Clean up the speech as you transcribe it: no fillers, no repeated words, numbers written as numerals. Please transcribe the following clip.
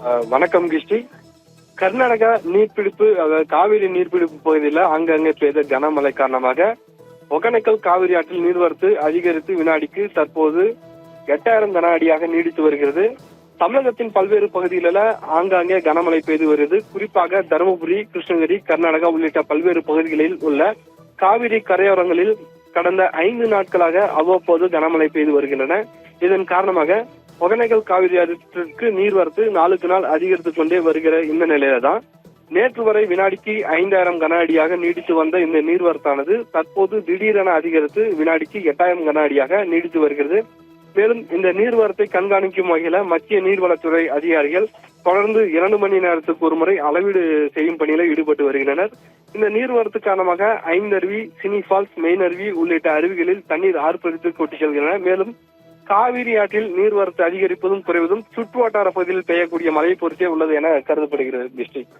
வணக்கம் கிருஷ்டி. கர்நாடகா நீர்பிடிப்பு, அதாவது காவிரி நீர்பிடிப்பு பகுதியில் அங்கங்கே பெய்த கனமழை காரணமாக ஒகேனக்கல் காவிரி ஆற்றில் நீர்வரத்து அதிகரித்து வினாடிக்கு தற்போது 8000 கன அடியாக நீடித்து வருகிறது. தமிழகத்தின் பல்வேறு பகுதிகளில் ஆங்காங்கே கனமழை பெய்து வருகிறது. குறிப்பாக தருமபுரி, கிருஷ்ணகிரி, கர்நாடகா உள்ளிட்ட பல்வேறு பகுதிகளில் உள்ள காவிரி கரையோரங்களில் கடந்த 5 நாட்களாக அவ்வப்போது கனமழை பெய்து வருகின்றன. இதன் காரணமாக ஒகேனக்கல் காவிரி ஆற்றிற்கு நீர்வரத்து நாளுக்கு நாள் அதிகரித்துக் கொண்டே வருகிற இந்த நிலையில தான் நேற்று வரை வினாடிக்கு 5000 கன அடியாக நீடித்து வந்த இந்த நீர்வரத்தானது தற்போது திடீரென அதிகரித்து வினாடிக்கு 8000 கன அடியாக நீடித்து வருகிறது. மேலும் இந்த நீர்வரத்தை கண்காணிக்கும் வகையில மத்திய நீர்வளத்துறை அதிகாரிகள் தொடர்ந்து 2 மணி நேரத்துக்கு ஒரு முறை அளவீடு செய்யும் பணியில ஈடுபட்டு வருகின்றனர். இந்த நீர்வரத்து காரணமாக ஐந்தருவி, சினி ஃபால்ஸ், மெயின் அருவி உள்ளிட்ட அருவிகளில் தண்ணீர் ஆர்ப்பரித்து கொட்டி செல்கின்றன. மேலும் காவிரி ஆற்றில் நீர்வரத்து அதிகரிப்பதும் குறைவதும் சுற்று வட்டார பகுதியில் பெய்யக்கூடிய மழையை பொறுத்தே உள்ளது என கருதப்படுகிறது. டிஸ்ட்ரிக்ட்